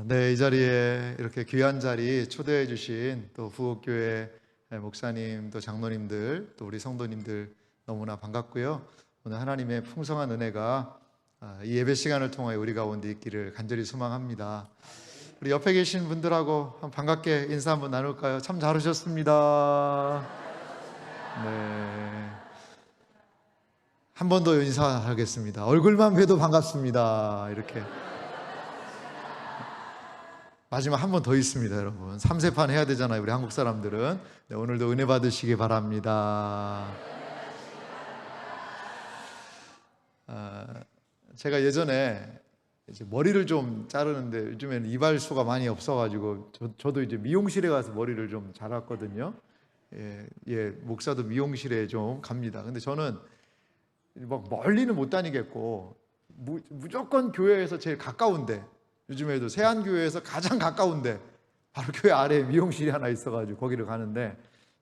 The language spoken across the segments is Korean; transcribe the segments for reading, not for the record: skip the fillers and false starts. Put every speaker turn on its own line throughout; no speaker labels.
네, 이 자리에 이렇게 귀한 자리 초대해 주신 또 부곡교회 목사님, 또 장로님들, 또 우리 성도님들 너무나 반갑고요. 오늘 하나님의 풍성한 은혜가 이 예배 시간을 통하여 우리 가운데 있기를 간절히 소망합니다. 우리 옆에 계신 분들하고 반갑게 인사 한번 나눌까요? 참 잘 오셨습니다. 네. 한 번 더 인사하겠습니다. 얼굴만 봬도 반갑습니다. 이렇게. 마지막 한 번 더 있습니다, 여러분. 3세판 해야 되잖아요, 우리 한국 사람들은. 네, 오늘도 은혜 받으시기 바랍니다. 제가 예전에 이제 머리를 좀 자르는데 요즘에는 이발소가 많이 없어가지고 저도 이제 미용실에 가서 머리를 좀 자랐거든요. 목사도 미용실에 좀 갑니다. 근데 저는 막 멀리는 못 다니겠고 무조건 교회에서 제일 가까운데, 요즘에도 세안교회에서 가장 가까운데 바로 교회 아래에 미용실이 하나 있어가지고 거기를 가는데,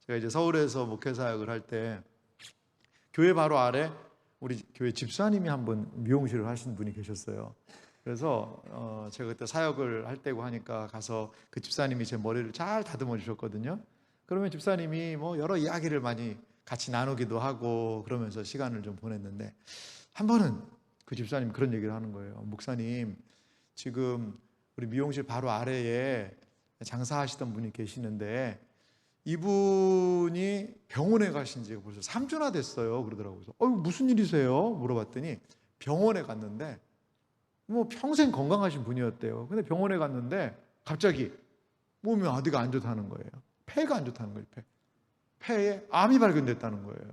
제가 이제 서울에서 목회 사역을 할 때 교회 바로 아래 우리 교회 집사님이 한 분 미용실을 하신 분이 계셨어요. 그래서 제가 그때 사역을 할 때고 하니까 가서 그 집사님이 제 머리를 잘 다듬어 주셨거든요. 그러면 집사님이 뭐 여러 이야기를 많이 같이 나누기도 하고 그러면서 시간을 좀 보냈는데, 한 번은 그 집사님이 그런 얘기를 하는 거예요. 목사님, 지금 우리 미용실 바로 아래에 장사하시던 분이 계시는데 이분이 병원에 가신 지가 벌써 3주나 됐어요. 그러더라고요. 그래서 무슨 일이세요? 물어봤더니 병원에 갔는데 뭐 평생 건강하신 분이었대요. 근데 병원에 갔는데 갑자기 몸이 어디가 안 좋다는 거예요. 폐가 안 좋다는 거예요. 폐에 암이 발견됐다는 거예요.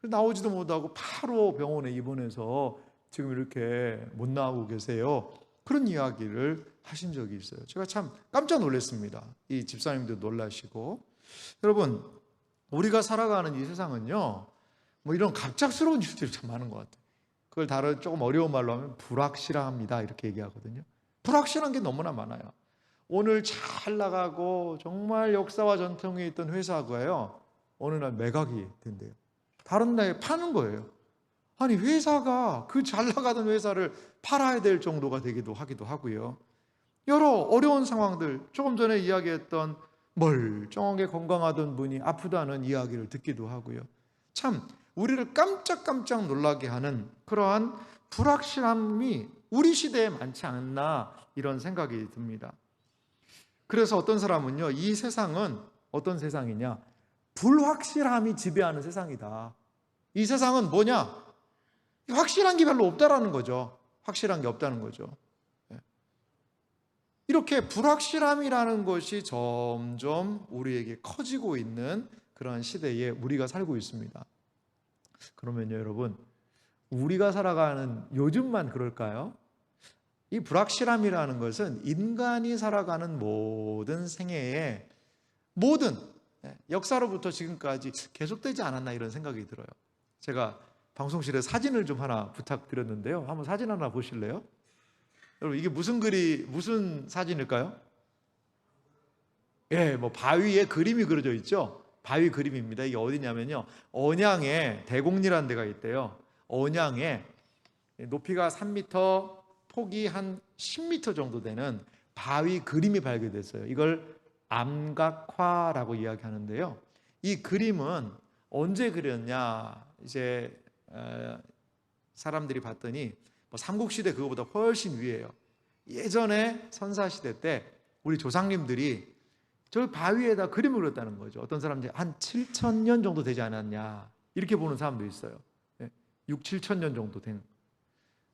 나오지도 못하고 바로 병원에 입원해서 지금 이렇게 못 나오고 계세요. 그런 이야기를 하신 적이 있어요. 제가 참 깜짝 놀랐습니다. 이 집사님도 놀라시고. 여러분, 우리가 살아가는 이 세상은요, 뭐 이런 갑작스러운 일들이 참 많은 것 같아요. 그걸 조금 어려운 말로 하면 불확실합니다, 이렇게 얘기하거든요. 불확실한 게 너무나 많아요. 오늘 잘 나가고 정말 역사와 전통이 있던 회사가요, 어느 날 매각이 된대요. 다른 데에 파는 거예요. 아니, 회사가 그 잘 나가던 회사를 팔아야 될 정도가 되기도 하기도 하고요. 여러 어려운 상황들, 조금 전에 이야기했던 멀쩡하게 건강하던 분이 아프다는 이야기를 듣기도 하고요. 참 우리를 깜짝깜짝 놀라게 하는 그러한 불확실함이 우리 시대에 많지 않나, 이런 생각이 듭니다. 그래서 어떤 사람은요, 이 세상은 어떤 세상이냐, 불확실함이 지배하는 세상이다. 이 세상은 뭐냐? 확실한 게 별로 없다라는 거죠. 확실한 게 없다는 거죠. 이렇게 불확실함이라는 것이 점점 우리에게 커지고 있는 그런 시대에 우리가 살고 있습니다. 그러면요, 여러분, 우리가 살아가는 요즘만 그럴까요? 이 불확실함이라는 것은 인간이 살아가는 모든 생애의 모든 역사로부터 지금까지 계속되지 않았나, 이런 생각이 들어요. 제가 방송실에 사진을 좀 하나 부탁드렸는데요. 한번 사진 하나 보실래요? 여러분, 이게 무슨 사진일까요? 뭐 바위에 그림이 그려져 있죠? 바위 그림입니다. 이게 어디냐면요, 언양에 대곡리라는 데가 있대요. 언양에 높이가 3m, 폭이 한 10m 정도 되는 바위 그림이 발견됐어요. 이걸 암각화라고 이야기하는데요. 이 그림은 언제 그렸냐? 이제 사람들이 봤더니 삼국시대 그거보다 훨씬 위에요. 예전에 선사시대 때 우리 조상님들이 저 바위에다 그림을 그렸다는 거죠. 어떤 사람들이 한 7,000년 정도 되지 않았냐, 이렇게 보는 사람도 있어요. 6, 7,000년 정도 된.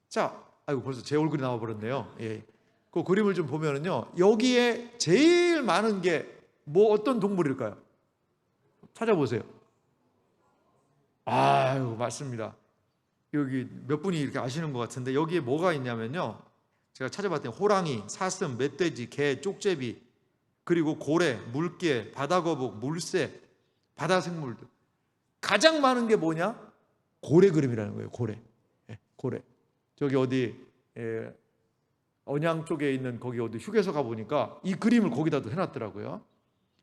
자, 아이고, 벌써 제 얼굴이 나와버렸네요. 그 그림을 좀 보면은요, 여기에 제일 많은 게 어떤 동물일까요? 찾아보세요. 아유, 맞습니다. 여기 몇 분이 이렇게 아시는 것 같은데, 여기에 뭐가 있냐면요, 제가 찾아봤더니 호랑이, 사슴, 멧돼지, 개, 쪽제비, 그리고 고래, 물개, 바다거북, 물새, 바다생물들. 가장 많은 게 뭐냐? 고래 그림이라는 거예요. 고래. 고래. 저기 어디 언양 쪽에 있는 거기 어디 휴게소 가보니까 이 그림을 거기다도 해놨더라고요.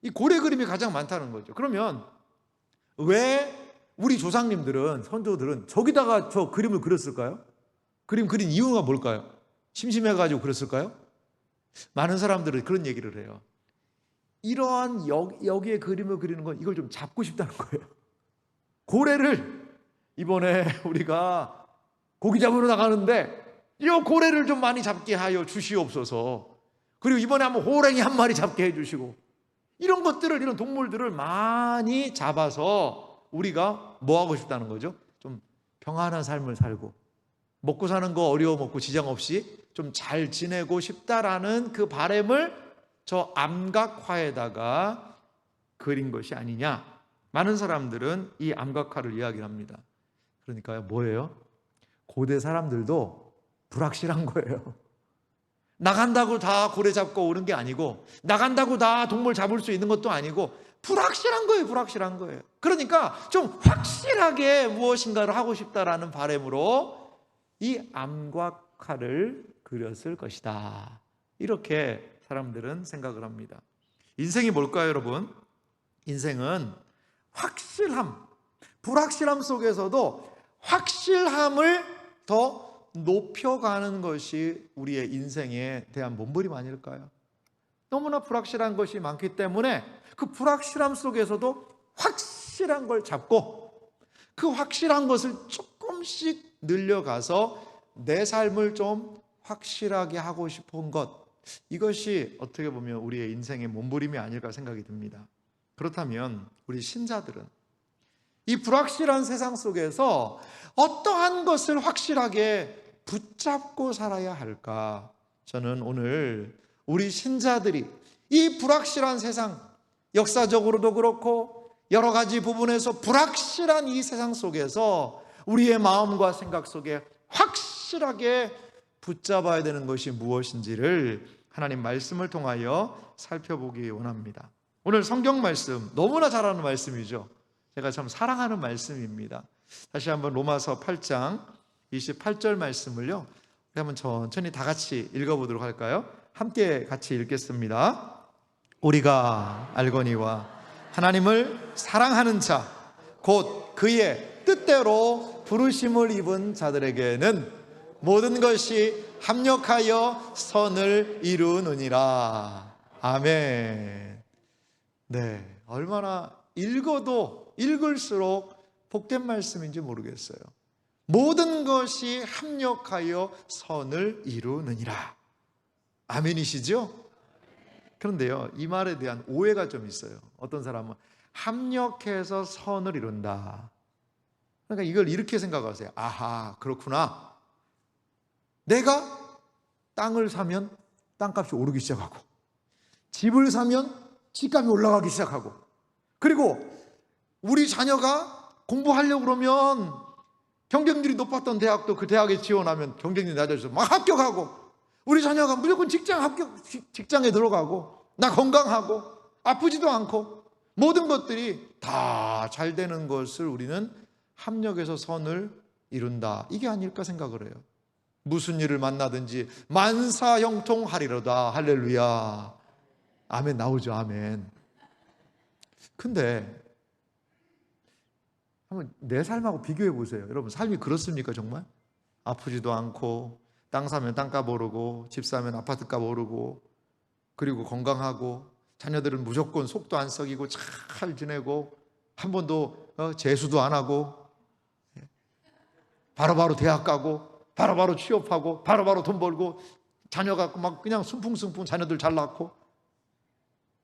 이 고래 그림이 가장 많다는 거죠. 그러면 왜 우리 조상님들은, 선조들은 저기다가 저 그림을 그렸을까요? 그림 그린 이유가 뭘까요? 심심해가지고 그렸을까요? 많은 사람들은 그런 얘기를 해요. 이러한 여기에 그림을 그리는 건 이걸 좀 잡고 싶다는 거예요. 고래를 이번에 우리가 고기 잡으러 나가는데 이 고래를 좀 많이 잡게 하여 주시옵소서. 그리고 이번에 한번 호랭이 한 마리 잡게 해주시고, 이런 것들을, 이런 동물들을 많이 잡아서 우리가 뭐 하고 싶다는 거죠? 좀 평안한 삶을 살고 먹고 사는 거 어려움 없고 지장 없이 좀 잘 지내고 싶다라는 그 바람을 저 암각화에다가 그린 것이 아니냐. 많은 사람들은 이 암각화를 이야기합니다. 그러니까요, 뭐예요? 고대 사람들도 불확실한 거예요. 나간다고 다 고래 잡고 오는 게 아니고, 나간다고 다 동물 잡을 수 있는 것도 아니고, 불확실한 거예요. 불확실한 거예요. 그러니까 좀 확실하게 무엇인가를 하고 싶다라는 바람으로 이 암각화를 그렸을 것이다. 이렇게 사람들은 생각을 합니다. 인생이 뭘까요, 여러분? 인생은 확실함, 불확실함 속에서도 확실함을 더 높여가는 것이 우리의 인생에 대한 몸부림 아닐까요? 너무나 불확실한 것이 많기 때문에 그 불확실함 속에서도 확실한 걸 잡고 그 확실한 것을 조금씩 늘려가서 내 삶을 좀 확실하게 하고 싶은 것, 이것이 어떻게 보면 우리의 인생의 몸부림이 아닐까 생각이 듭니다. 그렇다면 우리 신자들은 이 불확실한 세상 속에서 어떠한 것을 확실하게 붙잡고 살아야 할까? 저는 오늘 우리 신자들이 이 불확실한 세상, 역사적으로도 그렇고 여러 가지 부분에서 불확실한 이 세상 속에서 우리의 마음과 생각 속에 확실하게 붙잡아야 되는 것이 무엇인지를 하나님 말씀을 통하여 살펴보기 원합니다. 오늘 성경 말씀 너무나 잘 아는 말씀이죠. 제가 참 사랑하는 말씀입니다. 다시 한번 로마서 8장 28절 말씀을요, 우리 한번 천천히 다 같이 읽어보도록 할까요? 함께 같이 읽겠습니다. 우리가 알거니와 하나님을 사랑하는 자, 곧 그의 뜻대로 부르심을 입은 자들에게는 모든 것이 합력하여 선을 이루느니라. 아멘. 네, 얼마나 읽어도 읽을수록 복된 말씀인지 모르겠어요. 모든 것이 합력하여 선을 이루느니라. 아멘이시죠? 그런데요, 이 말에 대한 오해가 좀 있어요. 어떤 사람은 합력해서 선을 이룬다. 그러니까 이걸 이렇게 생각하세요. 아하, 그렇구나. 내가 땅을 사면 땅값이 오르기 시작하고, 집을 사면 집값이 올라가기 시작하고, 그리고 우리 자녀가 공부하려고 그러면 경쟁률이 높았던 대학도 그 대학에 지원하면 경쟁률이 낮아져서 막 합격하고, 우리 자녀가 무조건 직장에 들어가고, 나 건강하고 아프지도 않고, 모든 것들이 다 잘 되는 것을 우리는 합력해서 선을 이룬다, 이게 아닐까 생각을 해요. 무슨 일을 만나든지 만사형통하리로다. 할렐루야. 아멘 나오죠. 아멘. 근데 한번 내 삶하고 비교해 보세요. 여러분, 삶이 그렇습니까 정말? 아프지도 않고, 땅 사면 땅값 오르고, 집 사면 아파트값 오르고, 그리고 건강하고, 자녀들은 무조건 속도 안 썩이고 잘 지내고, 한 번도 재수도 안 하고, 바로바로 대학 가고, 바로바로 취업하고, 바로바로 돈 벌고, 자녀가 막 그냥 순풍순풍 자녀들 잘 낳고.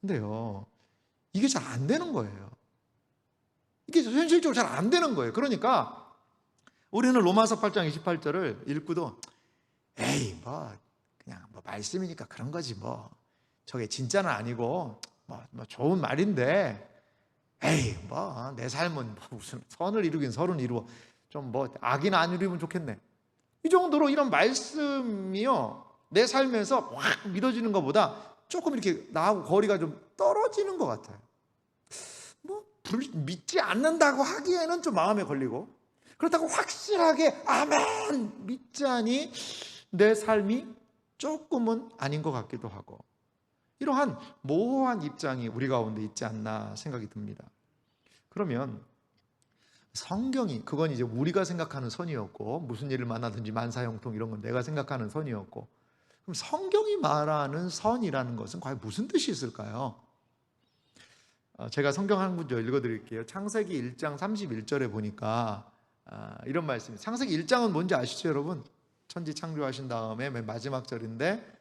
근데요, 이게 잘 안 되는 거예요. 이게 현실적으로 잘 안 되는 거예요. 그러니까 우리는 로마서 8장 28절을 읽고도 에이 그냥 말씀이니까 그런 거지 저게 진짜는 아니고 좋은 말인데 에이 내 삶은 무슨 선을 이루긴 선을 이루어 좀 악이나 안 이루면 좋겠네, 이 정도로 이런 말씀이요 내 삶에서 확 믿어지는 것보다 조금 이렇게 나하고 거리가 좀 떨어지는 것 같아요. 믿지 않는다고 하기에는 좀 마음에 걸리고, 그렇다고 확실하게 아멘 믿자니 내 삶이 조금은 아닌 것 같기도 하고, 이러한 모호한 입장이 우리 가운데 있지 않나 생각이 듭니다. 그러면 성경이, 그건 이제 우리가 생각하는 선이었고, 무슨 일을 만나든지 만사형통 이런 건 내가 생각하는 선이었고, 그럼 성경이 말하는 선이라는 것은 과연 무슨 뜻이 있을까요? 제가 성경 한 구절 읽어드릴게요. 창세기 1장 31절에 보니까 이런 말씀이, 창세기 1장은 뭔지 아시죠 여러분? 천지 창조하신 다음에 맨 마지막 절인데,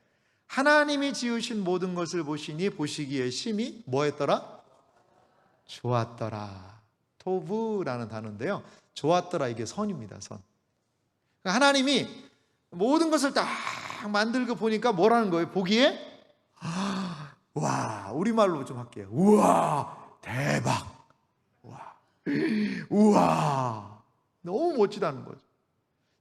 하나님이 지으신 모든 것을 보시니 보시기에 심히 뭐 했더라? 좋았더라. 토브라는 단어인데요, 좋았더라, 이게 선입니다. 선. 그러니까 하나님이 모든 것을 딱 만들고 보니까 뭐라는 거예요? 보기에 와, 우리말로 좀 할게요. 우와, 대박. 우와, 너무 멋지다는 거죠.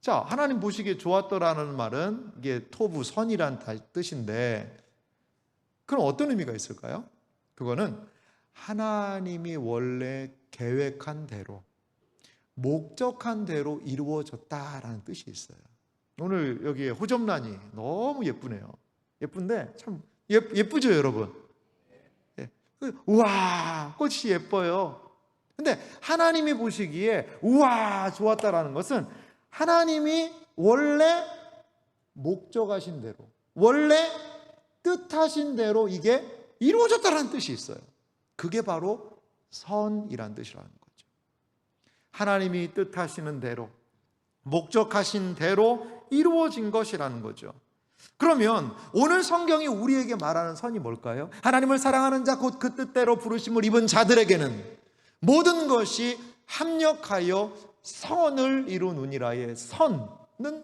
자, 하나님 보시기에 좋았더라는 말은 이게 토부, 선이란 뜻인데, 그럼 어떤 의미가 있을까요? 그거는 하나님이 원래 계획한 대로, 목적한 대로 이루어졌다라는 뜻이 있어요. 오늘 여기에 호접란이 너무 예쁘네요. 예쁜데 참 예쁘죠 여러분? 우와, 꽃이 예뻐요. 근데 하나님이 보시기에 우와 좋았다라는 것은 하나님이 원래 목적하신 대로, 원래 뜻하신 대로 이게 이루어졌다라는 뜻이 있어요. 그게 바로 선이란 뜻이라는 거죠. 하나님이 뜻하시는 대로, 목적하신 대로 이루어진 것이라는 거죠. 그러면 오늘 성경이 우리에게 말하는 선이 뭘까요? 하나님을 사랑하는 자, 곧 그 뜻대로 부르심을 입은 자들에게는 모든 것이 합력하여 선을 이루느니라의 선은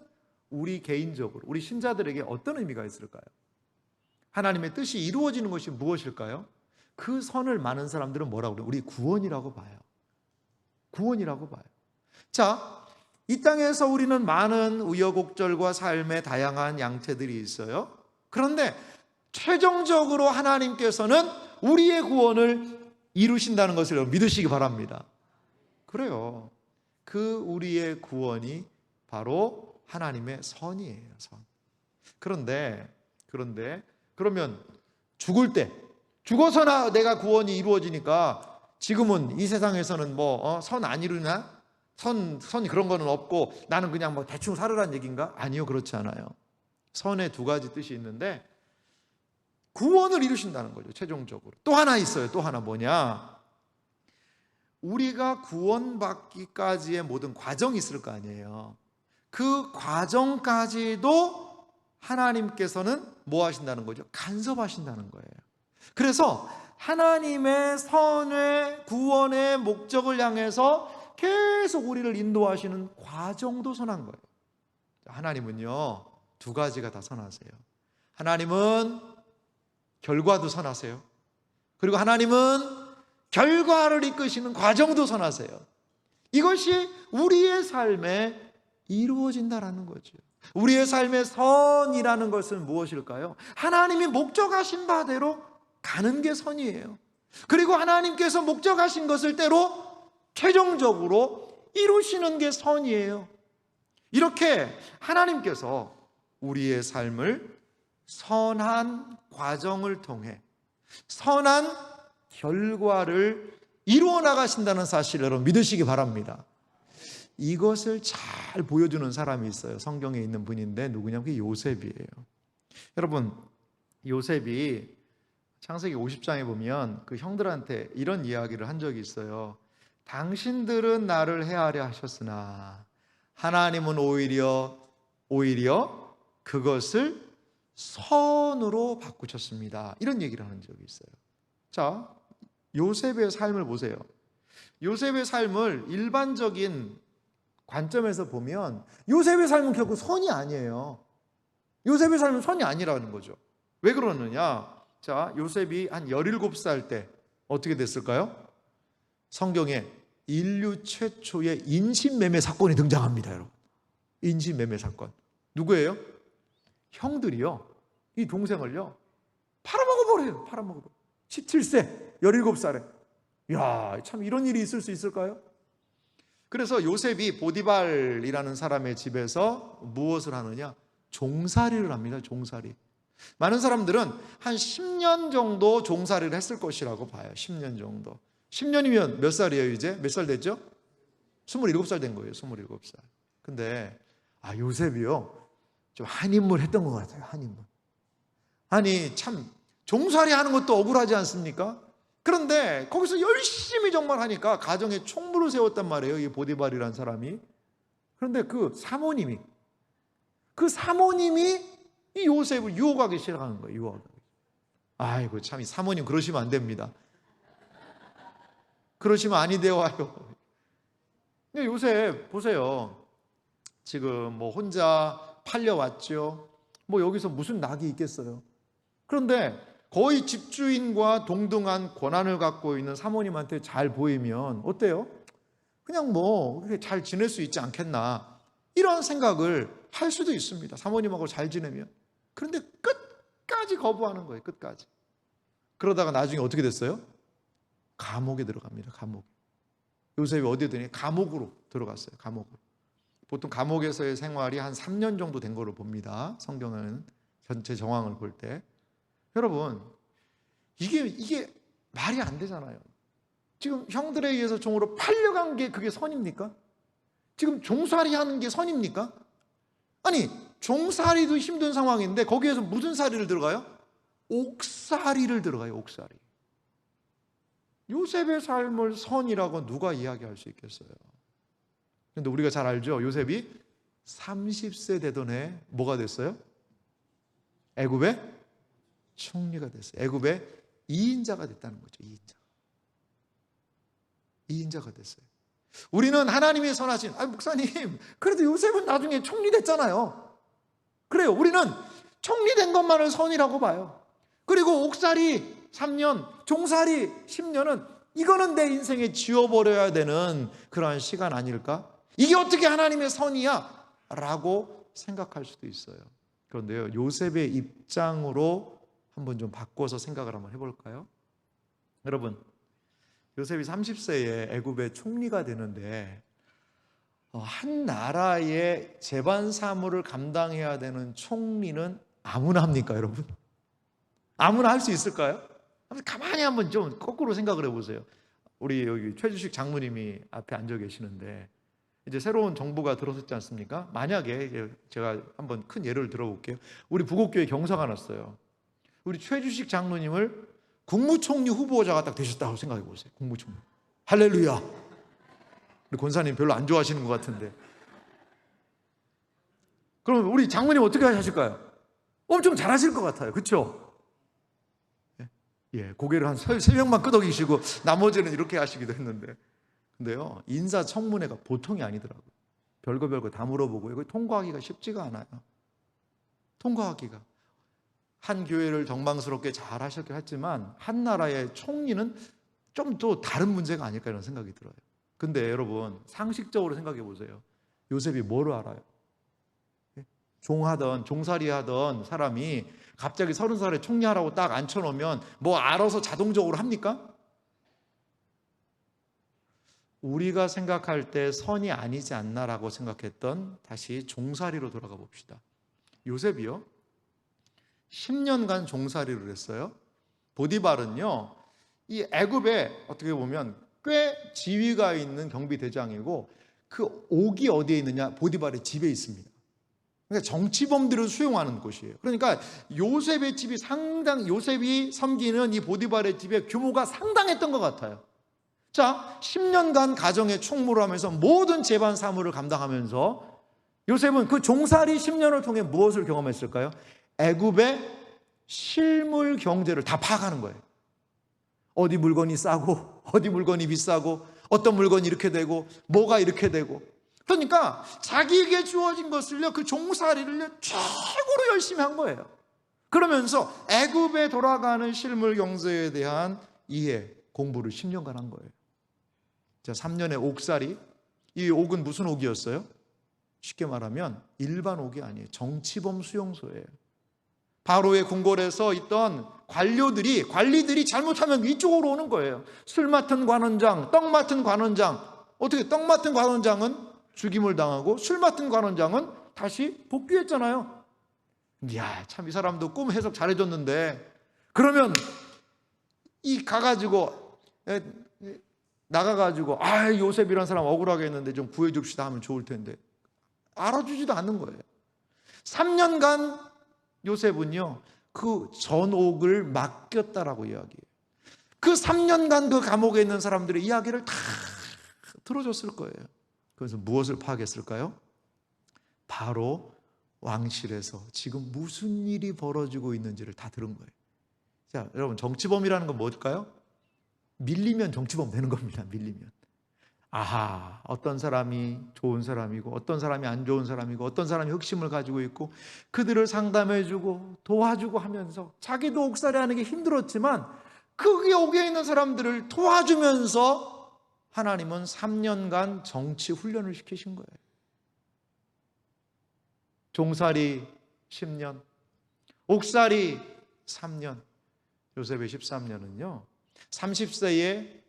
우리 개인적으로, 우리 신자들에게 어떤 의미가 있을까요? 하나님의 뜻이 이루어지는 것이 무엇일까요? 그 선을 많은 사람들은 뭐라고 그래요? 우리 구원이라고 봐요. 구원이라고 봐요. 자, 이 땅에서 우리는 많은 우여곡절과 삶의 다양한 양태들이 있어요. 그런데 최종적으로 하나님께서는 우리의 구원을 이루신다는 것을 믿으시기 바랍니다. 그래요. 그 우리의 구원이 바로 하나님의 선이에요. 선. 그런데 그러면 죽을 때, 죽어서나 내가 구원이 이루어지니까 지금은 이 세상에서는 선 안 이루나? 선 그런 거는 없고 나는 그냥 대충 살으란 얘기인가? 아니요, 그렇지 않아요. 선에 두 가지 뜻이 있는데 구원을 이루신다는 거죠. 최종적으로 또 하나 있어요. 또 하나 뭐냐? 우리가 구원받기까지의 모든 과정이 있을 거 아니에요. 그 과정까지도 하나님께서는 뭐 하신다는 거죠? 간섭하신다는 거예요. 그래서 하나님의 선의 구원의 목적을 향해서 계속 우리를 인도하시는 과정도 선한 거예요. 하나님은요, 두 가지가 다 선하세요. 하나님은 결과도 선하세요. 그리고 하나님은 결과를 이끄시는 과정도 선하세요. 이것이 우리의 삶에 이루어진다라는 거죠. 우리의 삶의 선이라는 것은 무엇일까요? 하나님이 목적하신 바대로 가는 게 선이에요. 그리고 하나님께서 목적하신 것을 때로 최종적으로 이루시는 게 선이에요. 이렇게 하나님께서 우리의 삶을 선한 과정을 통해 선한 결과를 이루어 나가신다는 사실을 여러분 믿으시기 바랍니다. 이것을 잘 보여주는 사람이 있어요. 성경에 있는 분인데 누구냐면 그게 요셉이에요. 여러분, 요셉이 창세기 50장에 보면 그 형들한테 이런 이야기를 한 적이 있어요. 당신들은 나를 해하려 하셨으나 하나님은 오히려 그것을 선으로 바꾸셨습니다. 이런 얘기를 하는 적이 있어요. 자, 요셉의 삶을 보세요. 요셉의 삶을 일반적인 관점에서 보면 요셉의 삶은 결국 선이 아니에요. 요셉의 삶은 선이 아니라는 거죠. 왜 그러느냐? 자, 요셉이 한 17살 때 어떻게 됐을까요? 성경에 인류 최초의 인신매매 사건이 등장합니다, 여러분. 인신매매 사건. 누구예요? 형들이요. 이 동생을요. 팔아먹어버려요. 17세, 17살에. 이야, 참 이런 일이 있을 수 있을까요? 그래서 요셉이 보디발이라는 사람의 집에서 무엇을 하느냐? 종살이를 합니다. 종살이. 많은 사람들은 한 10년 정도 종살이를 했을 것이라고 봐요. 10년 정도. 10년이면 몇 살이에요 이제? 몇 살 됐죠? 27살 된 거예요. 27살. 근데 요셉이요 좀 한인물 했던 것 같아요. 한인물. 아니 참 종살이 하는 것도 억울하지 않습니까? 그런데 거기서 열심히 정말 하니까 가정에 총무를 세웠단 말이에요, 이 보디발이라는 사람이. 그런데 그 사모님이 이 요셉을 유혹하기 시작하는 거예요. 유혹하기. 아이고 참, 이 사모님 그러시면 안 됩니다. 그러시면 아니 되어와요. 근데 요셉 보세요. 지금 뭐 혼자 팔려왔죠. 뭐 여기서 무슨 낙이 있겠어요. 그런데 거의 집주인과 동등한 권한을 갖고 있는 사모님한테 잘 보이면 어때요? 그냥 뭐 잘 지낼 수 있지 않겠나, 이런 생각을 할 수도 있습니다. 사모님하고 잘 지내면. 그런데 끝까지 거부하는 거예요. 끝까지. 그러다가 나중에 어떻게 됐어요? 감옥에 들어갑니다. 감옥. 요셉이 어디에 드니? 감옥으로 들어갔어요. 감옥으로. 보통 감옥에서의 생활이 한 3년 정도 된 걸로 봅니다. 성경은 전체 정황을 볼 때. 여러분, 이게 말이 안 되잖아요. 지금 형들에 의해서 종으로 팔려간 게 그게 선입니까? 지금 종살이 하는 게 선입니까? 아니, 종살이도 힘든 상황인데 거기에서 무슨 살이를 들어가요? 옥살이를 들어가요. 옥살이. 요셉의 삶을 선이라고 누가 이야기할 수 있겠어요? 그런데 우리가 잘 알죠. 요셉이 30세 되던 해 뭐가 됐어요? 애굽의 총리가 됐어요. 애굽의 2인자가 됐다는 거죠. 2인자가 됐어요. 우리는 하나님이 선하신, 목사님 그래도 요셉은 나중에 총리 됐잖아요. 그래요. 우리는 총리 된 것만을 선이라고 봐요. 그리고 옥살이 3년, 종살이 10년은 이거는 내 인생에 지워버려야 되는 그러한 시간 아닐까? 이게 어떻게 하나님의 선이야? 라고 생각할 수도 있어요. 그런데요, 요셉의 입장으로 한번 좀 바꿔서 생각을 한번 해볼까요? 여러분, 요셉이 30세에 애굽의 총리가 되는데 한 나라의 재반 사무를 감당해야 되는 총리는 아무나 합니까, 여러분? 아무나 할 수 있을까요? 가만히 한번 좀 거꾸로 생각을 해보세요. 우리 여기 최주식 장모님이 앞에 앉아 계시는데 이제 새로운 정부가 들어섰지 않습니까? 만약에 제가 한번 큰 예를 들어볼게요. 우리 부곡교회 경사가 났어요. 우리 최주식 장로님을 국무총리 후보자가 딱 되셨다고 생각해 보세요. 국무총리. 할렐루야. 우리 권사님 별로 안 좋아하시는 것 같은데. 그럼 우리 장모님 어떻게 하실까요? 엄청 잘하실 것 같아요. 그렇죠? 예, 고개를 한 3명만 끄덕이시고 나머지는 이렇게 하시기도 했는데. 근데요, 인사청문회가 보통이 아니더라고요. 별거 다 물어보고 이거 통과하기가 쉽지가 않아요. 통과하기가. 한 교회를 정망스럽게 잘 하셨긴 했지만 한 나라의 총리는 좀 또 다른 문제가 아닐까 이런 생각이 들어요. 근데 여러분, 상식적으로 생각해 보세요. 요셉이 뭐를 알아요? 종살이 하던 사람이 갑자기 30살에 총리하라고 딱 앉혀놓으면 뭐 알아서 자동적으로 합니까? 우리가 생각할 때 선이 아니지 않나라고 생각했던, 다시 종살이로 돌아가 봅시다. 요셉이요, 10년간 종살이를 했어요. 보디발은요, 이 애굽에 어떻게 보면 꽤 지위가 있는 경비대장이고 그 옥이 어디에 있느냐? 보디발의 집에 있습니다. 그러니까 정치범들을 수용하는 곳이에요. 그러니까 요셉의 집이 요셉이 섬기는 이 보디발의 집의 규모가 상당했던 것 같아요. 자, 10년간 가정의 총무를 하면서 모든 재반 사무를 감당하면서 요셉은 그 종살이 10년을 통해 무엇을 경험했을까요? 애굽의 실물 경제를 다 파악하는 거예요. 어디 물건이 싸고 어디 물건이 비싸고 어떤 물건이 이렇게 되고 뭐가 이렇게 되고, 그러니까 자기에게 주어진 것을요, 그 종살이를요 최고로 열심히 한 거예요. 그러면서 애굽에 돌아가는 실물 경제에 대한 이해, 공부를 10년간 한 거예요. 자, 3년의 옥살이. 이 옥은 무슨 옥이었어요? 쉽게 말하면 일반 옥이 아니에요. 정치범 수용소예요. 바로의 궁궐에서 있던 관리들이 잘못하면 이쪽으로 오는 거예요. 술 맡은 관원장, 떡 맡은 관원장. 어떻게 떡 맡은 관원장은 죽임을 당하고 술 맡은 관원장은 다시 복귀했잖아요. 이야, 참 이 사람도 꿈 해석 잘해줬는데, 그러면 나가가지고 요셉이라는 사람 억울하게 했는데 좀 구해줍시다 하면 좋을 텐데 알아주지도 않는 거예요. 3년간 요셉은요, 그 전옥을 맡겼다라고 이야기해요. 그 3년간 그 감옥에 있는 사람들의 이야기를 다 들어줬을 거예요. 그래서 무엇을 파악했을까요? 바로 왕실에서 지금 무슨 일이 벌어지고 있는지를 다 들은 거예요. 자, 여러분, 정치범이라는 건 뭘까요? 밀리면 정치범 되는 겁니다. 밀리면. 아하, 어떤 사람이 좋은 사람이고 어떤 사람이 안 좋은 사람이고 어떤 사람이 흑심을 가지고 있고 그들을 상담해주고 도와주고 하면서 자기도 옥살이하는 게 힘들었지만 그 옥에 있는 사람들을 도와주면서 하나님은 3년간 정치 훈련을 시키신 거예요. 종살이 10년, 옥살이 3년, 요셉의 13년은요 30세에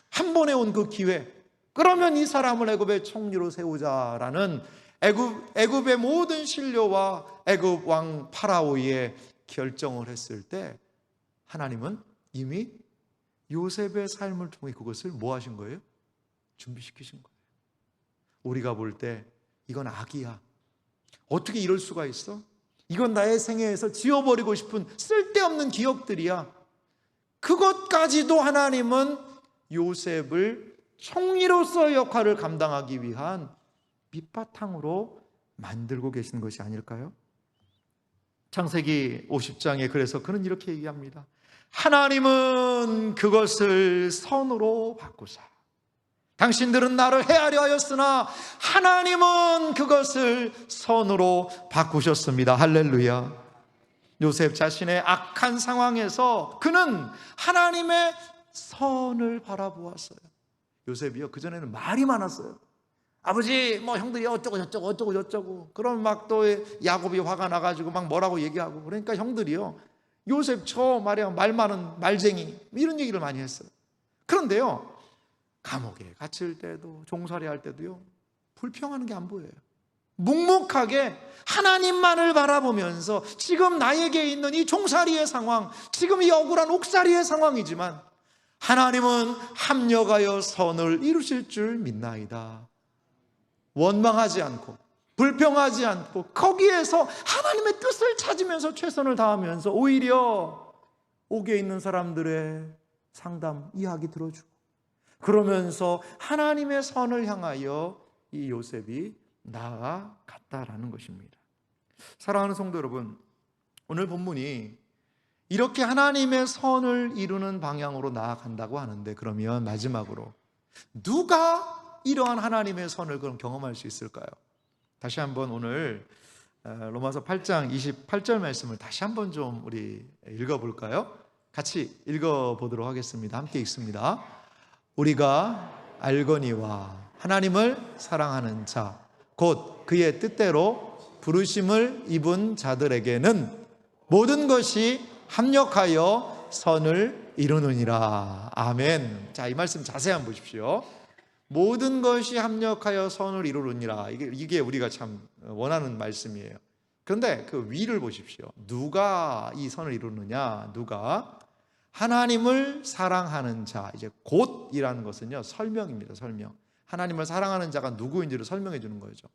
한 번에 온 그 기회, 그러면 이 사람을 애굽의 총리로 세우자라는 애굽의 모든 신료와 애굽 왕 파라오의 결정을 했을 때 하나님은 이미 요셉의 삶을 통해 그것을 뭐 하신 거예요? 준비시키신 거예요. 우리가 볼 때 이건 악이야, 어떻게 이럴 수가 있어? 이건 나의 생애에서 지워버리고 싶은 쓸데없는 기억들이야. 그것까지도 하나님은 요셉을 총리로서의 역할을 감당하기 위한 밑바탕으로 만들고 계신 것이 아닐까요? 창세기 50장에 그래서 그는 이렇게 얘기합니다. 하나님은 그것을 선으로 바꾸사. 당신들은 나를 해하려 하였으나 하나님은 그것을 선으로 바꾸셨습니다. 할렐루야. 요셉 자신의 악한 상황에서 그는 하나님의 선을 바라보았어요. 요셉이요, 그전에는 말이 많았어요. 아버지, 뭐 형들이 어쩌고 저쩌고 어쩌고 저쩌고. 그럼 막 또 야곱이 화가 나가지고 막 뭐라고 얘기하고. 그러니까 형들이요, 요셉 저 말이야 말 많은 말쟁이, 이런 얘기를 많이 했어요. 그런데요, 감옥에 갇힐 때도 종살이 할 때도요 불평하는 게 안 보여요. 묵묵하게 하나님만을 바라보면서 지금 나에게 있는 이 종살이의 상황, 지금 이 억울한 옥살이의 상황이지만 하나님은 합력하여 선을 이루실 줄 믿나이다. 원망하지 않고 불평하지 않고 거기에서 하나님의 뜻을 찾으면서 최선을 다하면서 오히려 옥에 있는 사람들의 상담, 이야기 들어주고 그러면서 하나님의 선을 향하여 이 요셉이 나아갔다라는 것입니다. 사랑하는 성도 여러분, 오늘 본문이 이렇게 하나님의 선을 이루는 방향으로 나아간다고 하는데, 그러면 마지막으로 누가 이러한 하나님의 선을 그럼 경험할 수 있을까요? 다시 한번 오늘 로마서 8장 28절 말씀을 다시 한번 좀 우리 읽어볼까요? 같이 읽어보도록 하겠습니다. 함께 읽습니다. 우리가 알거니와 하나님을 사랑하는 자 곧 그의 뜻대로 부르심을 입은 자들에게는 모든 것이 합력하여 선을 이루느니라. 아멘. 자, 이 말씀 자세히 한번 보십시오. 모든 것이 합력하여 선을 이루느니라. 이게 우리가 참 원하는 말씀이에요. 그런데 그 위를 보십시오. 누가 이 선을 이루느냐? 누가? 하나님을 사랑하는 자. 이제 곧이라는 것은요 설명입니다. 설명. 하나님을 사랑하는 자가 누구인지를 설명해 주는 거죠.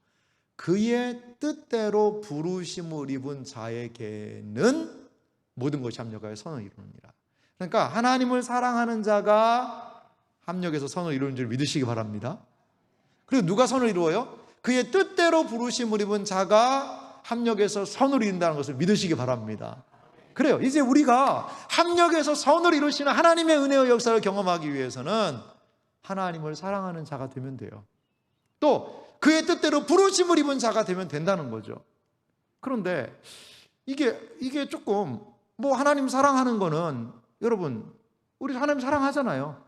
그의 뜻대로 부르심을 입은 자에게는 모든 것이 합력하여 선을 이루느니라. 그러니까 하나님을 사랑하는 자가 합력해서 선을 이루는 줄 믿으시기 바랍니다. 그리고 누가 선을 이루어요? 그의 뜻대로 부르심을 입은 자가 합력해서 선을 이룬다는 것을 믿으시기 바랍니다. 그래요. 이제 우리가 합력해서 선을 이루시는 하나님의 은혜의 역사를 경험하기 위해서는 하나님을 사랑하는 자가 되면 돼요. 또 그의 뜻대로 부르심을 입은 자가 되면 된다는 거죠. 그런데 이게 조금 뭐 하나님 사랑하는 거는, 여러분 우리 하나님 사랑하잖아요.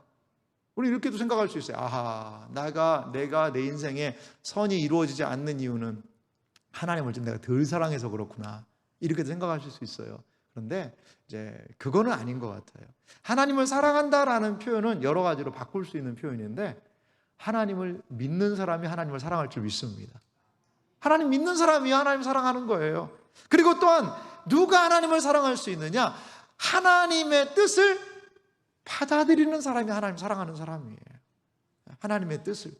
우리 이렇게도 생각할 수 있어요. 아하, 내가 내 인생에 선이 이루어지지 않는 이유는 하나님을 좀 내가 덜 사랑해서 그렇구나, 이렇게도 생각하실 수 있어요. 그런데 이제 그거는 아닌 것 같아요. 하나님을 사랑한다라는 표현은 여러 가지로 바꿀 수 있는 표현인데, 하나님을 믿는 사람이 하나님을 사랑할 줄 믿습니다. 하나님 믿는 사람이 하나님 사랑하는 거예요. 그리고 또한 누가 하나님을 사랑할 수 있느냐? 하나님의 뜻을 받아들이는 사람이 하나님 사랑하는 사람이에요. 하나님의 뜻을,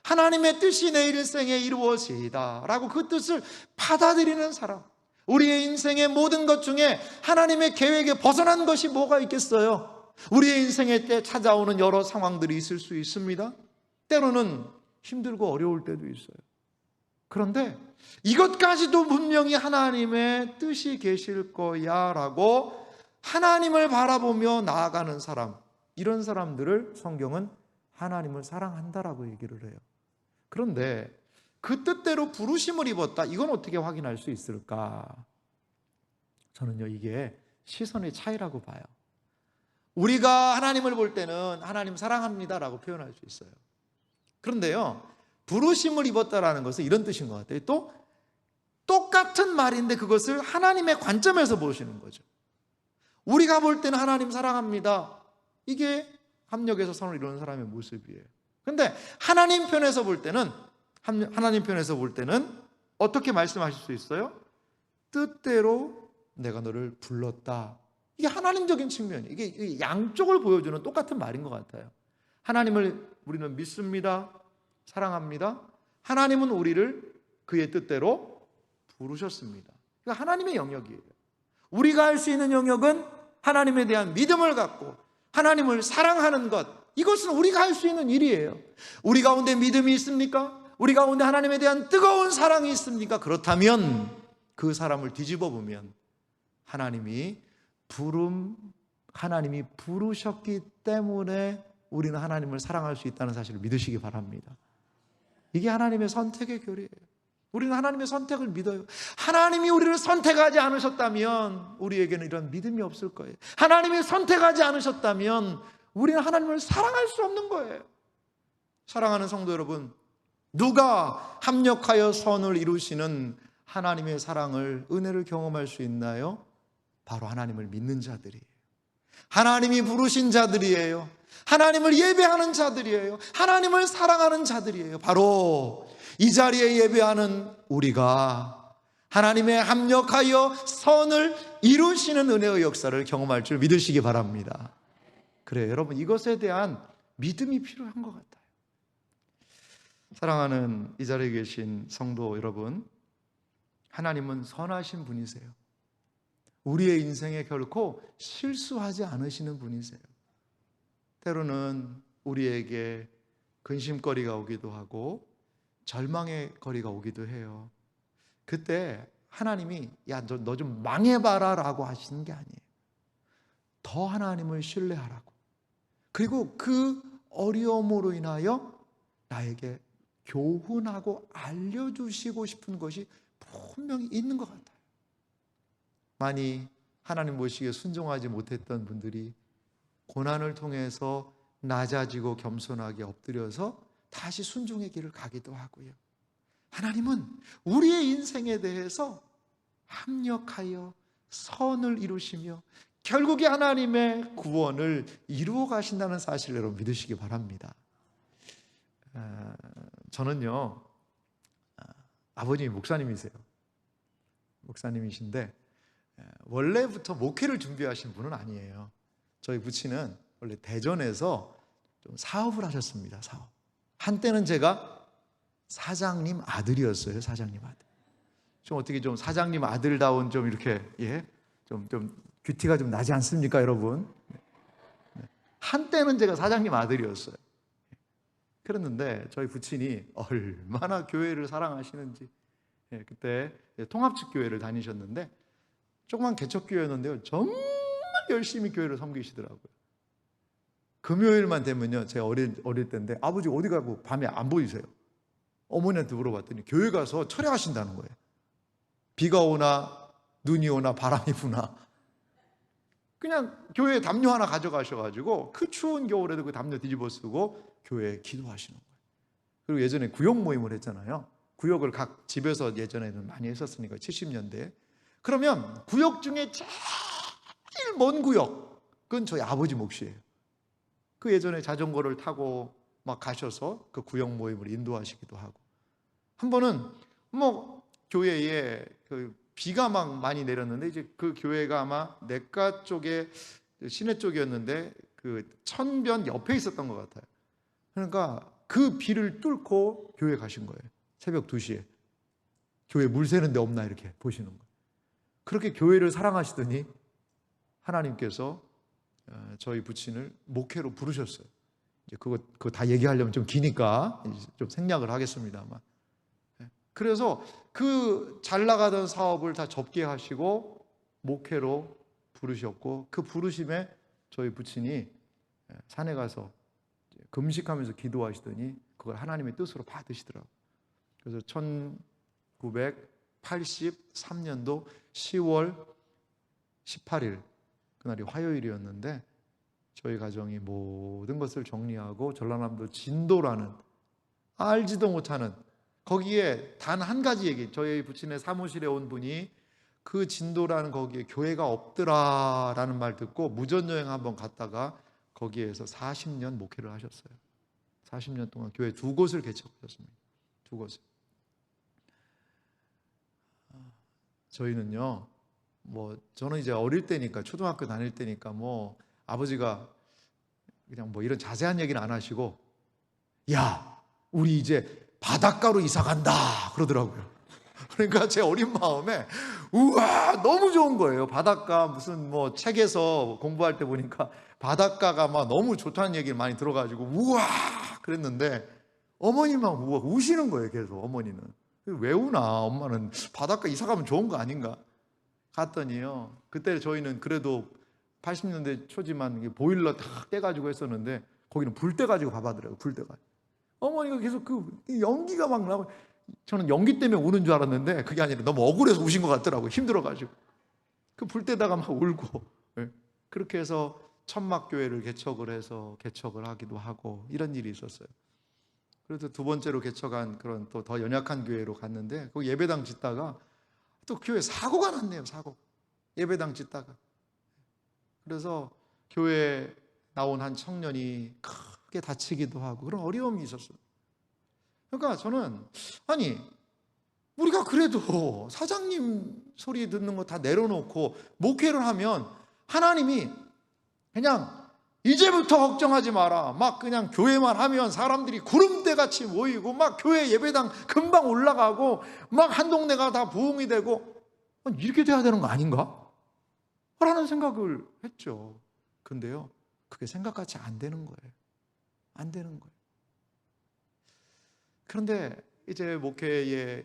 하나님의 뜻이 내 일생에 이루어지이다 라고 그 뜻을 받아들이는 사람, 우리의 인생의 모든 것 중에 하나님의 계획에 벗어난 것이 뭐가 있겠어요? 우리의 인생에 때 찾아오는 여러 상황들이 있을 수 있습니다. 때로는 힘들고 어려울 때도 있어요. 그런데 이것까지도 분명히 하나님의 뜻이 계실 거야 라고 하나님을 바라보며 나아가는 사람, 이런 사람들을 성경은 하나님을 사랑한다라고 얘기를 해요. 그런데 그 뜻대로 부르심을 입었다, 이건 어떻게 확인할 수 있을까? 저는요, 이게 시선의 차이라고 봐요. 우리가 하나님을 볼 때는 하나님 사랑합니다라고 표현할 수 있어요. 그런데요, 부르심을 입었다라는 것은 이런 뜻인 것 같아요. 또 똑같은 말인데 그것을 하나님의 관점에서 보시는 거죠. 우리가 볼 때는 하나님 사랑합니다, 이게 합력해서 선을 이루는 사람의 모습이에요. 그런데 하나님 편에서 볼 때는 어떻게 말씀하실 수 있어요? 뜻대로 내가 너를 불렀다. 이게 하나님적인 측면이에요. 이게 양쪽을 보여주는 똑같은 말인 것 같아요. 하나님을 우리는 믿습니다, 사랑합니다. 하나님은 우리를 그의 뜻대로 부르셨습니다. 그러니까 하나님의 영역이에요. 우리가 할 수 있는 영역은 하나님에 대한 믿음을 갖고 하나님을 사랑하는 것, 이것은 우리가 할 수 있는 일이에요. 우리 가운데 믿음이 있습니까? 우리 가운데 하나님에 대한 뜨거운 사랑이 있습니까? 그렇다면 그 사람을 뒤집어 보면 하나님이 부르셨기 때문에 우리는 하나님을 사랑할 수 있다는 사실을 믿으시기 바랍니다. 이게 하나님의 선택의 교리예요. 우리는 하나님의 선택을 믿어요. 하나님이 우리를 선택하지 않으셨다면 우리에게는 이런 믿음이 없을 거예요. 하나님이 선택하지 않으셨다면 우리는 하나님을 사랑할 수 없는 거예요. 사랑하는 성도 여러분, 누가 합력하여 선을 이루시는 하나님의 사랑을, 은혜를 경험할 수 있나요? 바로 하나님을 믿는 자들이에요. 하나님이 부르신 자들이에요. 하나님을 예배하는 자들이에요. 하나님을 사랑하는 자들이에요. 바로 이 자리에 예배하는 우리가 하나님의 합력하여 선을 이루시는 은혜의 역사를 경험할 줄 믿으시기 바랍니다. 그래요, 여러분, 이것에 대한 믿음이 필요한 것 같아요. 사랑하는 이 자리에 계신 성도 여러분, 하나님은 선하신 분이세요. 우리의 인생에 결코 실수하지 않으시는 분이세요. 때로는 우리에게 근심거리가 오기도 하고 절망의 거리가 오기도 해요. 그때 하나님이 야, 너 좀 망해봐라 라고 하시는 게 아니에요. 더 하나님을 신뢰하라고, 그리고 그 어려움으로 인하여 나에게 교훈하고 알려주시고 싶은 것이 분명히 있는 것 같아요. 많이 하나님 모시기에 순종하지 못했던 분들이 고난을 통해서 낮아지고 겸손하게 엎드려서 다시 순종의 길을 가기도 하고요. 하나님은 우리의 인생에 대해서 합력하여 선을 이루시며 결국에 하나님의 구원을 이루어 가신다는 사실을 여러분 믿으시기 바랍니다. 저는요, 아버님이 목사님이세요. 목사님이신데 원래부터 목회를 준비하신 분은 아니에요. 저희 부친은 원래 대전에서 좀 사업을 하셨습니다. 사업. 한때는 제가 사장님 아들이었어요. 사장님 아들. 좀 어떻게 좀 사장님 아들다운 좀 이렇게 좀 뷰티가 좀 나지 않습니까, 여러분? 한때는 제가 사장님 아들이었어요. 그랬는데 저희 부친이 얼마나 교회를 사랑하시는지, 그때 통합측 교회를 다니셨는데 조그만 개척교회였는데요, 정말 열심히 교회를 섬기시더라고요. 금요일만 되면요, 제가 어릴 때인데 아버지 어디 가고 밤에 안 보이세요? 어머니한테 물어봤더니 교회 가서 철야하신다는 거예요. 비가 오나 눈이 오나 바람이 부나 그냥 교회에 담요 하나 가져가셔가지고 그 추운 겨울에도 그 담요 뒤집어 쓰고 교회에 기도하시는 거예요. 그리고 예전에 구역 모임을 했잖아요. 구역을 각 집에서 예전에는 많이 했었으니까 70년대에. 그러면 구역 중에 제일 먼 구역은 저희 아버지 몫이에요. 그 예전에 자전거를 타고 막 가셔서 그 구역 모임을 인도하시기도 하고, 한 번은 교회에 그 비가 막 많이 내렸는데 이제 그 교회가 아마 내과 쪽에 시내 쪽이었는데 그 천변 옆에 있었던 것 같아요. 그러니까 그 비를 뚫고 교회 가신 거예요. 새벽 2시에 교회 물 새는 데 없나 이렇게 보시는 거예요. 그렇게 교회를 사랑하시더니 하나님께서 저희 부친을 목회로 부르셨어요. 이제 그거 다 얘기하려면 좀 기니까 좀 생략을 하겠습니다만. 그래서 그 잘 나가던 사업을 다 접게 하시고 목회로 부르셨고, 그 부르심에 저희 부친이 산에 가서 금식하면서 기도하시더니 그걸 하나님의 뜻으로 받으시더라고요. 그래서 1983년도 10월 18일 그날이 화요일이었는데 저희 가정이 모든 것을 정리하고 전라남도 진도라는 알지도 못하는, 거기에 단 한 가지 얘기, 저희 부친의 사무실에 온 분이 그 진도라는 거기에 교회가 없더라라는 말 듣고 무전여행 한번 갔다가 거기에서 40년 목회를 하셨어요. 40년 동안 교회 2곳을 개척하셨습니다. 2곳을. 저희는요, 저는 이제 어릴 때니까, 초등학교 다닐 때니까 아버지가 그냥 이런 자세한 얘기는 안 하시고, 야, 우리 이제 바닷가로 이사 간다 그러더라고요. 그러니까 제 어린 마음에 우와 너무 좋은 거예요. 바닷가 무슨 책에서 공부할 때 보니까 바닷가가 막 너무 좋다는 얘기를 많이 들어가지고 우와 그랬는데, 어머니만 우와 우시는 거예요. 계속 어머니는 왜 우나, 엄마는 바닷가 이사 가면 좋은 거 아닌가. 갔더니요, 그때 저희는 그래도 80년대 초지만 보일러 다 떼가지고 했었는데 거기는 불 떼가지고 밥하더라고요. 불 떼가지고 어머니가 계속 그 연기가 막 나고, 저는 연기 때문에 우는 줄 알았는데 그게 아니라 너무 억울해서 우신 것 같더라고요. 힘들어가지고 그 불 때다가 막 울고. 그렇게 해서 천막교회를 개척을 하기도 하고 이런 일이 있었어요. 그래서 2번째로 개척한 그런 또 더 연약한 교회로 갔는데 그 예배당 짓다가 또 교회 사고가 났네요. 사고. 예배당 짓다가. 그래서 교회에 나온 한 청년이 크게 다치기도 하고 그런 어려움이 있었어요. 그러니까 저는 우리가 그래도 사장님 소리 듣는 거 다 내려놓고 목회를 하면 하나님이 그냥 이제부터 걱정하지 마라, 막 그냥 교회만 하면 사람들이 구름대같이 모이고 막 교회 예배당 금방 올라가고 막 한 동네가 다 부흥이 되고 이렇게 돼야 되는 거 아닌가? 라는 생각을 했죠. 근데요, 그게 생각같이 안 되는 거예요. 안 되는 거예요. 그런데 이제 목회에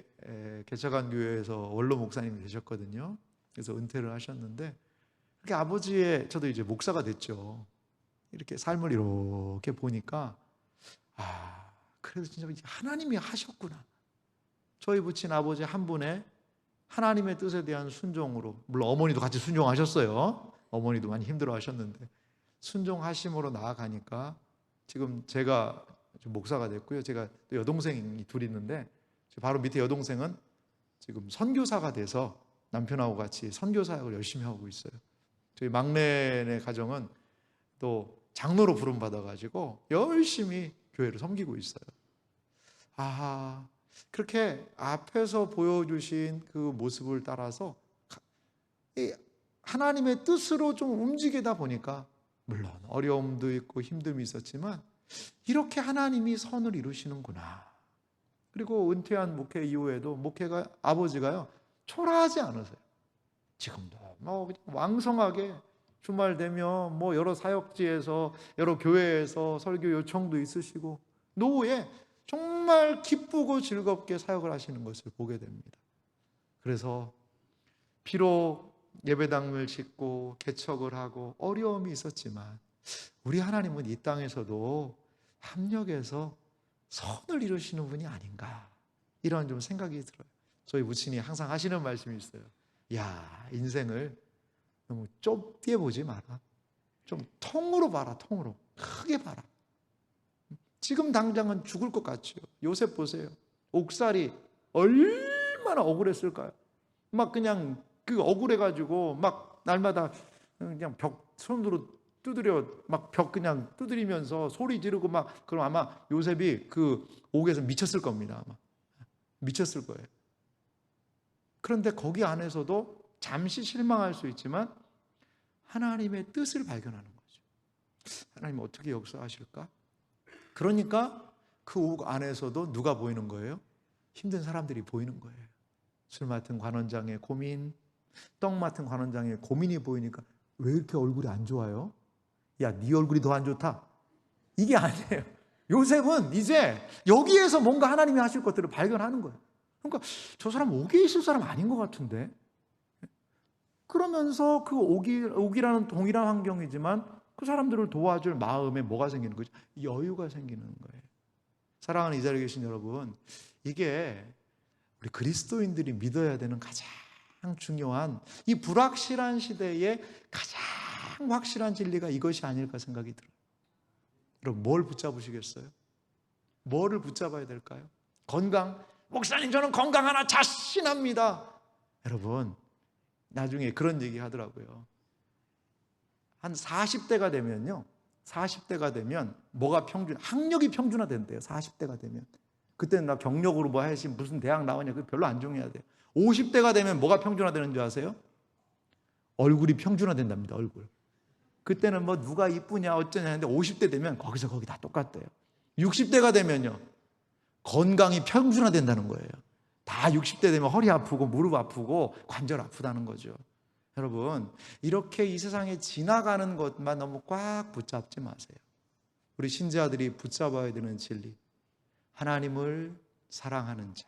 개척한 교회에서 원로 목사님이 되셨거든요. 그래서 은퇴를 하셨는데, 그렇게 아버지의, 저도 이제 목사가 됐죠. 이렇게 삶을 이렇게 보니까 그래도 진짜 하나님이 하셨구나. 저희 부친 아버지 한 분의 하나님의 뜻에 대한 순종으로, 물론 어머니도 같이 순종하셨어요. 어머니도 많이 힘들어하셨는데 순종하심으로 나아가니까 지금 제가 목사가 됐고요. 제가 또 여동생이 둘 있는데 바로 밑에 여동생은 지금 선교사가 돼서 남편하고 같이 선교 사역을 열심히 하고 있어요. 저희 막내네 가정은 또 장로로 부름 받아가지고 열심히 교회를 섬기고 있어요. 그렇게 앞에서 보여주신 그 모습을 따라서 하나님의 뜻으로 좀 움직이다 보니까, 물론 어려움도 있고 힘듦이 있었지만 이렇게 하나님이 선을 이루시는구나. 그리고 은퇴한 목회 이후에도 아버지가요 초라하지 않으세요. 지금도 왕성하게 주말 되면 여러 사역지에서 여러 교회에서 설교 요청도 있으시고 노후에 정말 기쁘고 즐겁게 사역을 하시는 것을 보게 됩니다. 그래서 비록 예배당을 짓고 개척을 하고 어려움이 있었지만 우리 하나님은 이 땅에서도 합력해서 선을 이루시는 분이 아닌가, 이런 좀 생각이 들어요. 저희 부친이 항상 하시는 말씀이 있어요. 인생을 너무 좁게 보지 마라. 좀 통으로 봐라. 통으로 크게 봐라. 지금 당장은 죽을 것 같죠. 요셉 보세요. 옥살이 얼마나 억울했을까요? 막 그냥 억울해가지고 막 날마다 그냥 벽 손으로 두드려 막 벽 그냥 두드리면서 소리 지르고 막, 그럼 아마 요셉이 그 옥에서 미쳤을 겁니다. 아마 미쳤을 거예요. 그런데 거기 안에서도 잠시 실망할 수 있지만 하나님의 뜻을 발견하는 거죠. 하나님 어떻게 역사하실까? 그러니까 그 옥 안에서도 누가 보이는 거예요? 힘든 사람들이 보이는 거예요. 술 맡은 관원장의 고민, 떡 맡은 관원장의 고민이 보이니까 왜 이렇게 얼굴이 안 좋아요? 야, 네 얼굴이 더 안 좋다. 이게 아니에요. 요셉은 이제 여기에서 뭔가 하나님이 하실 것들을 발견하는 거예요. 그러니까 저 사람 옥에 있을 사람 아닌 것 같은데. 그러면서 그 옥이라는 동일한 환경이지만 그 사람들을 도와줄 마음에 뭐가 생기는 거죠? 여유가 생기는 거예요. 사랑하는 이 자리에 계신 여러분, 이게 우리 그리스도인들이 믿어야 되는 가장 중요한, 이 불확실한 시대에 가장 확실한 진리가 이것이 아닐까 생각이 들어요. 여러분, 뭘 붙잡으시겠어요? 뭐를 붙잡아야 될까요? 건강? 목사님, 저는 건강 하나 자신합니다. 여러분, 나중에 그런 얘기 하더라고요. 한 40대가 되면요, 40대가 되면 뭐가 학력이 평준화된대요. 40대가 되면. 그때는 나 경력으로 뭐 해야지, 무슨 대학 나왔냐, 그거 별로 안 중요해야 돼요. 50대가 되면 뭐가 평준화되는 줄 아세요? 얼굴이 평준화된답니다. 얼굴. 그때는 뭐 누가 이쁘냐 어쩌냐 했는데 50대 되면 거기서 거기 다 똑같대요. 60대가 되면요, 건강이 평준화된다는 거예요. 다 60대 되면 허리 아프고 무릎 아프고 관절 아프다는 거죠. 여러분, 이렇게 이 세상에 지나가는 것만 너무 꽉 붙잡지 마세요. 우리 신자들이 붙잡아야 되는 진리, 하나님을 사랑하는 자,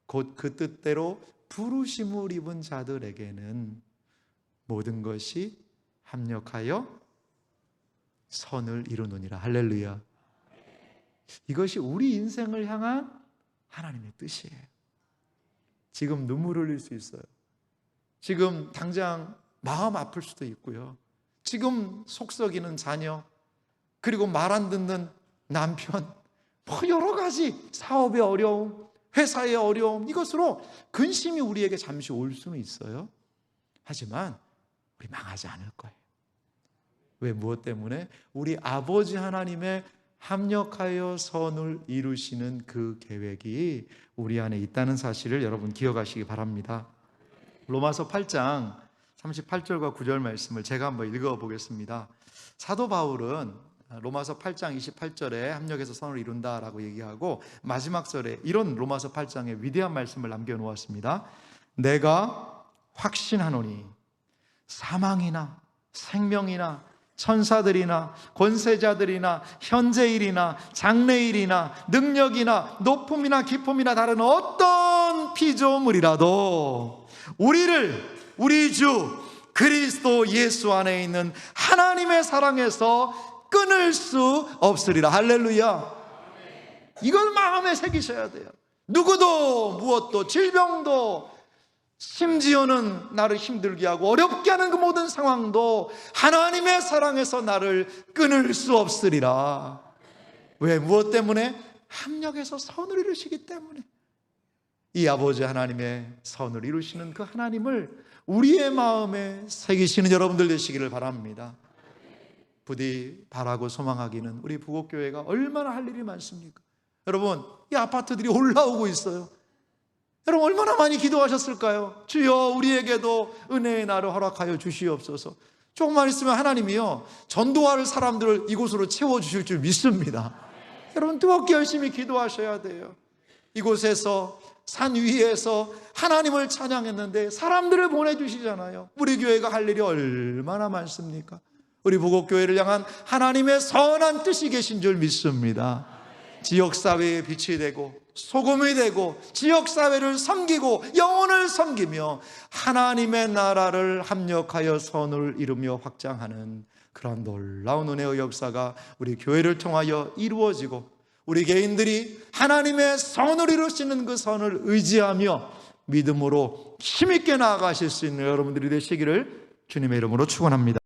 곧 그 뜻대로 부르심을 입은 자들에게는 모든 것이 합력하여 선을 이루느니라. 할렐루야. 이것이 우리 인생을 향한 하나님의 뜻이에요. 지금 눈물 흘릴 수 있어요. 지금 당장 마음 아플 수도 있고요. 지금 속 썩이는 자녀, 그리고 말 안 듣는 남편, 뭐 여러 가지 사업의 어려움, 회사의 어려움, 이것으로 근심이 우리에게 잠시 올 수는 있어요. 하지만 우리 망하지 않을 거예요. 왜? 무엇 때문에? 우리 아버지 하나님의 합력하여 선을 이루시는 그 계획이 우리 안에 있다는 사실을 여러분 기억하시기 바랍니다. 로마서 8장 38절과 9절 말씀을 제가 한번 읽어보겠습니다. 사도 바울은 로마서 8장 28절에 합력해서 선을 이룬다라고 얘기하고 마지막 절에 이런 로마서 8장의 위대한 말씀을 남겨놓았습니다. 내가 확신하노니 사망이나 생명이나 천사들이나 권세자들이나 현재일이나 장래일이나 능력이나 높음이나 깊음이나 다른 어떤 피조물이라도 우리 주 그리스도 예수 안에 있는 하나님의 사랑에서 끊을 수 없으리라. 할렐루야. 이걸 마음에 새기셔야 돼요. 누구도 무엇도 질병도 심지어는 나를 힘들게 하고 어렵게 하는 그 모든 상황도 하나님의 사랑에서 나를 끊을 수 없으리라. 왜? 무엇 때문에? 합력해서 선을 이루시기 때문에. 이 아버지 하나님의 선을 이루시는 그 하나님을 우리의 마음에 새기시는 여러분들 되시기를 바랍니다. 부디 바라고 소망하기는 우리 부곡교회가 얼마나 할 일이 많습니까? 여러분, 이 아파트들이 올라오고 있어요. 여러분, 얼마나 많이 기도하셨을까요? 주여, 우리에게도 은혜의 날을 허락하여 주시옵소서. 조금만 있으면 하나님이요, 전도할 사람들을 이곳으로 채워주실 줄 믿습니다. 여러분, 뜨겁게 열심히 기도하셔야 돼요. 이곳에서, 산 위에서 하나님을 찬양했는데 사람들을 보내주시잖아요. 우리 교회가 할 일이 얼마나 많습니까? 우리 부곡교회를 향한 하나님의 선한 뜻이 계신 줄 믿습니다. 지역사회의 빛이 되고 소금이 되고 지역사회를 섬기고 영혼을 섬기며 하나님의 나라를 합력하여 선을 이루며 확장하는 그런 놀라운 은혜의 역사가 우리 교회를 통하여 이루어지고 우리 개인들이 하나님의 선을 이루시는 그 선을 의지하며 믿음으로 힘있게 나아가실 수 있는 여러분들이 되시기를 주님의 이름으로 축원합니다.